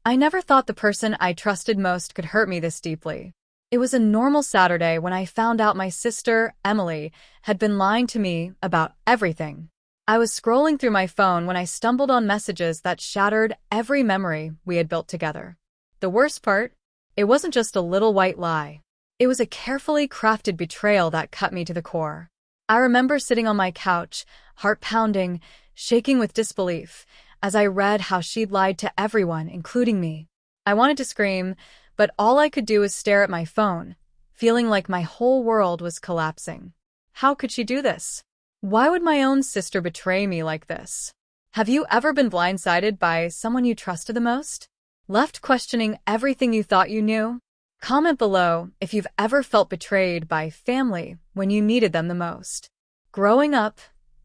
I never thought the person I trusted most could hurt me this deeply. It was a normal Saturday when I found out my sister, Emily, had been lying to me about everything. I was scrolling through my phone when I stumbled on messages that shattered every memory we had built together. The worst part? It wasn't just a little white lie. It was a carefully crafted betrayal that cut me to the core. I remember sitting on my couch, heart pounding, shaking with disbelief, as I read how she'd lied to everyone, including me. I wanted to scream, but all I could do was stare at my phone, feeling like my whole world was collapsing. How could she do this? Why would my own sister betray me like this? Have you ever been blindsided by someone you trusted the most? Left questioning everything you thought you knew? Comment below if you've ever felt betrayed by family when you needed them the most. Growing up,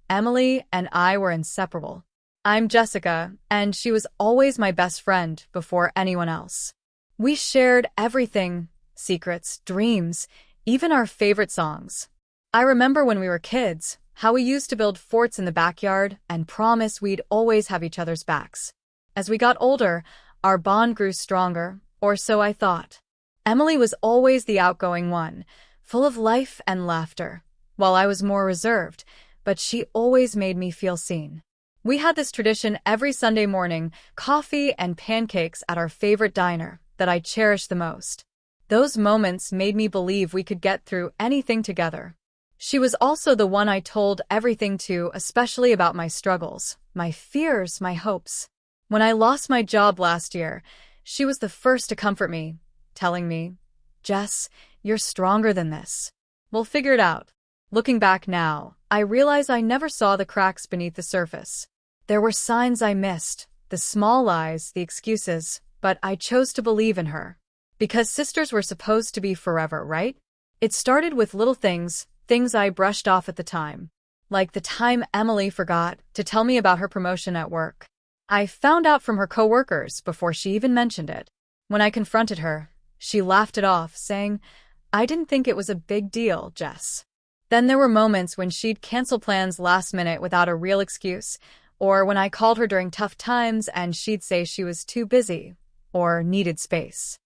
Emily and I were inseparable. I'm Jessica, and she was always my best friend before anyone else. We shared everything, secrets, dreams, even our favorite songs. I remember when we were kids, how we used to build forts in the backyard and promise we'd always have each other's backs. As we got older, our bond grew stronger, or so I thought. Emily was always the outgoing one, full of life and laughter, while I was more reserved, but she always made me feel seen. We had this tradition every Sunday morning, coffee and pancakes at our favorite diner, that I cherished the most. Those moments made me believe we could get through anything together. She was also the one I told everything to, especially about my struggles, my fears, my hopes. When I lost my job last year, she was the first to comfort me, telling me, "Jess, you're stronger than this. We'll figure it out." Looking back now, I realize I never saw the cracks beneath the surface. There were signs I missed, the small lies, the excuses, but I chose to believe in her. Because sisters were supposed to be forever, right? It started with little things I brushed off at the time. Like the time Emily forgot to tell me about her promotion at work. I found out from her coworkers before she even mentioned it. When I confronted her, she laughed it off, saying, "I didn't think it was a big deal, Jess." Then there were moments when she'd cancel plans last minute without a real excuse, or when I called her during tough times and she'd say she was too busy or needed space.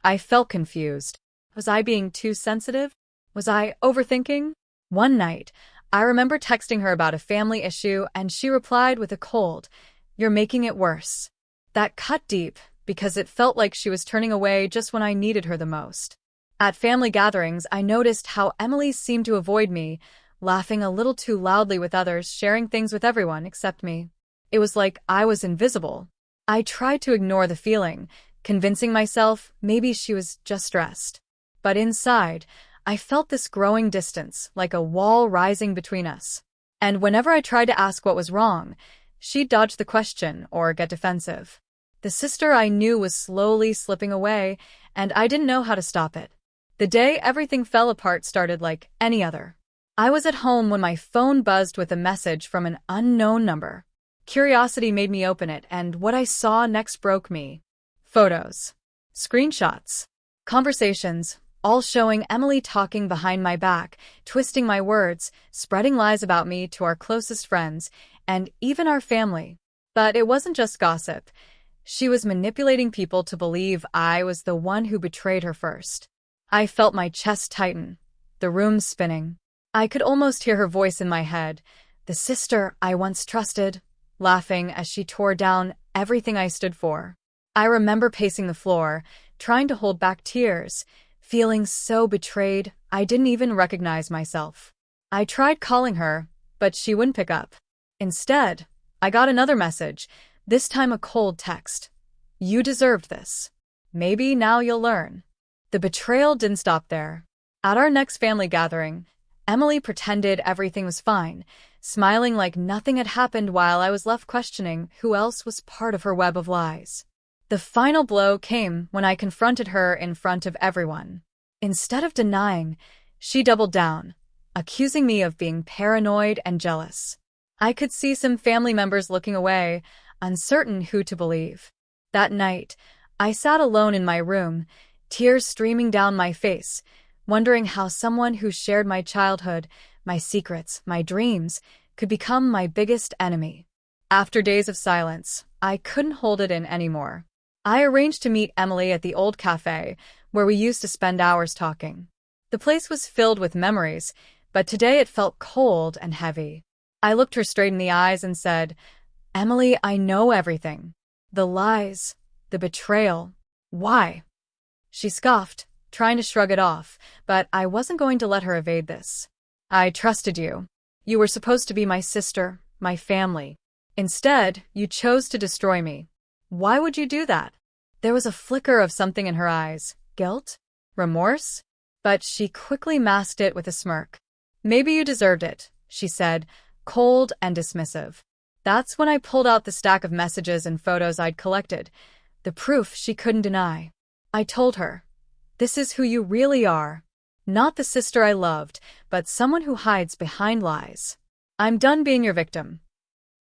I felt confused. Was I being too sensitive? Was I overthinking? One night, I remember texting her about a family issue and she replied with a cold, "You're making it worse." That cut deep because it felt like she was turning away just when I needed her the most. At family gatherings, I noticed how Emily seemed to avoid me, laughing a little too loudly with others, sharing things with everyone except me. It was like I was invisible. I tried to ignore the feeling, convincing myself maybe she was just stressed. But inside, I felt this growing distance, like a wall rising between us. And whenever I tried to ask what was wrong, she'd dodge the question or get defensive. The sister I knew was slowly slipping away, and I didn't know how to stop it. The day everything fell apart started like any other. I was at home when my phone buzzed with a message from an unknown number. Curiosity made me open it, and what I saw next broke me. Photos, screenshots, conversations, all showing Emily talking behind my back, twisting my words, spreading lies about me to our closest friends, and even our family. But it wasn't just gossip. She was manipulating people to believe I was the one who betrayed her first. I felt my chest tighten, the room spinning. I could almost hear her voice in my head, the sister I once trusted, laughing as she tore down everything I stood for. I remember pacing the floor, trying to hold back tears, feeling so betrayed I didn't even recognize myself. I tried calling her, but she wouldn't pick up. Instead, I got another message, this time a cold text. "You deserved this. Maybe now you'll learn." The betrayal didn't stop there. At our next family gathering, Emily pretended everything was fine, smiling like nothing had happened while I was left questioning who else was part of her web of lies. The final blow came when I confronted her in front of everyone. Instead of denying, she doubled down, accusing me of being paranoid and jealous. I could see some family members looking away, uncertain who to believe. That night, I sat alone in my room, tears streaming down my face, wondering how someone who shared my childhood, my secrets, my dreams, could become my biggest enemy. After days of silence, I couldn't hold it in anymore. I arranged to meet Emily at the old cafe where we used to spend hours talking. The place was filled with memories, but today it felt cold and heavy. I looked her straight in the eyes and said, "Emily, I know everything. The lies, the betrayal. Why?" She scoffed, trying to shrug it off, but I wasn't going to let her evade this. "I trusted you. You were supposed to be my sister, my family. Instead, you chose to destroy me. Why would you do that?" There was a flicker of something in her eyes. Guilt? Remorse? But she quickly masked it with a smirk. "Maybe you deserved it," she said, cold and dismissive. That's when I pulled out the stack of messages and photos I'd collected, the proof she couldn't deny. I told her, "This is who you really are. Not the sister I loved, but someone who hides behind lies. I'm done being your victim."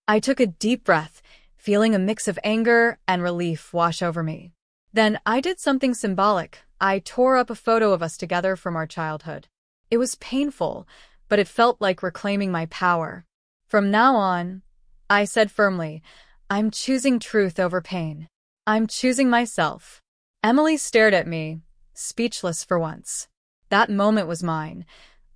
I took a deep breath, feeling a mix of anger and relief wash over me. Then I did something symbolic. I tore up a photo of us together from our childhood. It was painful, but it felt like reclaiming my power. "From now on," I said firmly, "I'm choosing truth over pain. I'm choosing myself." Emily stared at me, speechless for once. That moment was mine,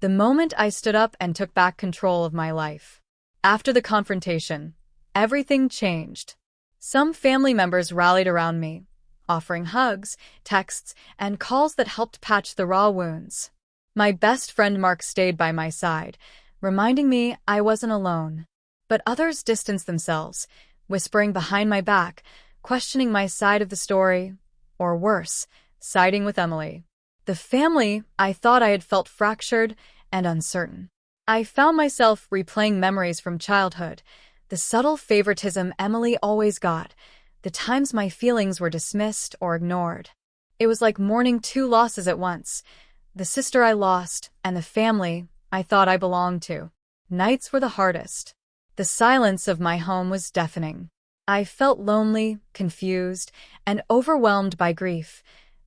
the moment I stood up and took back control of my life. After the confrontation, everything changed. Some family members rallied around me, offering hugs, texts, and calls that helped patch the raw wounds. My best friend Mark stayed by my side, reminding me I wasn't alone. But others distanced themselves, whispering behind my back, questioning my side of the story, or worse, siding with Emily. The family I thought I had felt fractured and uncertain. I found myself replaying memories from childhood, the subtle favoritism Emily always got, the times my feelings were dismissed or ignored. It was like mourning two losses at once, the sister I lost and the family I thought I belonged to. Nights were the hardest. The silence of my home was deafening. I felt lonely, confused, and overwhelmed by grief,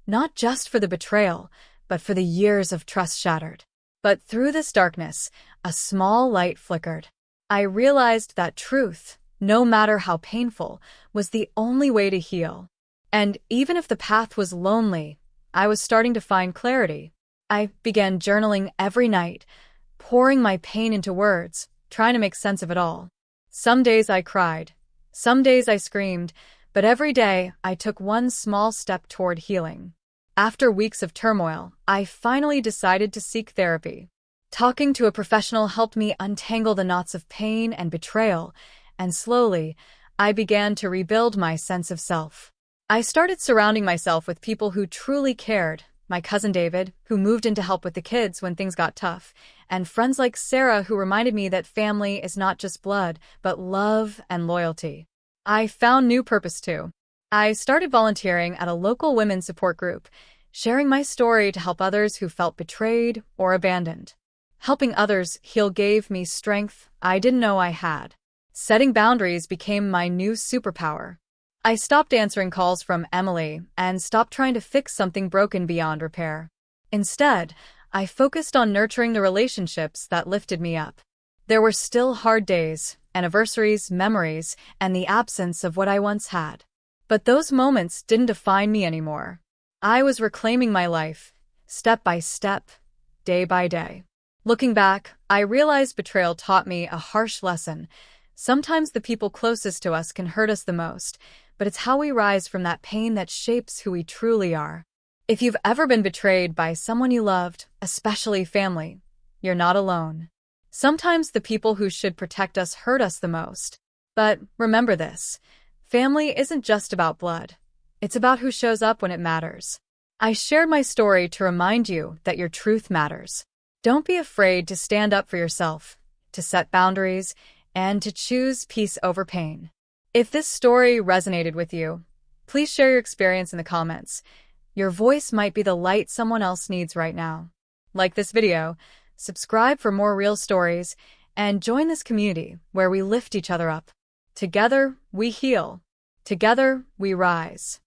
not just for the betrayal, but for the years of trust shattered. But through this darkness, a small light flickered. I realized that truth, no matter how painful, was the only way to heal. And even if the path was lonely, I was starting to find clarity. I began journaling every night, pouring my pain into words, trying to make sense of it all. Some days I cried, some days I screamed, but every day I took one small step toward healing. After weeks of turmoil, I finally decided to seek therapy. Talking to a professional helped me untangle the knots of pain and betrayal, and slowly, I began to rebuild my sense of self. I started surrounding myself with people who truly cared, my cousin David, who moved in to help with the kids when things got tough, and friends like Sarah who reminded me that family is not just blood, but love and loyalty. I found new purpose too. I started volunteering at a local women's support group, sharing my story to help others who felt betrayed or abandoned. Helping others heal gave me strength I didn't know I had. Setting boundaries became my new superpower. I stopped answering calls from Emily and stopped trying to fix something broken beyond repair. Instead, I focused on nurturing the relationships that lifted me up. There were still hard days, anniversaries, memories, and the absence of what I once had. But those moments didn't define me anymore. I was reclaiming my life, step by step, day by day. Looking back, I realized betrayal taught me a harsh lesson. Sometimes the people closest to us can hurt us the most, but it's how we rise from that pain that shapes who we truly are. If you've ever been betrayed by someone you loved, especially family, you're not alone. Sometimes the people who should protect us hurt us the most. But remember this, family isn't just about blood. It's about who shows up when it matters. I shared my story to remind you that your truth matters. Don't be afraid to stand up for yourself, to set boundaries, and to choose peace over pain. If this story resonated with you, please share your experience in the comments. Your voice might be the light someone else needs right now. Like this video, subscribe for more real stories, and join this community where we lift each other up. Together, we heal. Together, we rise.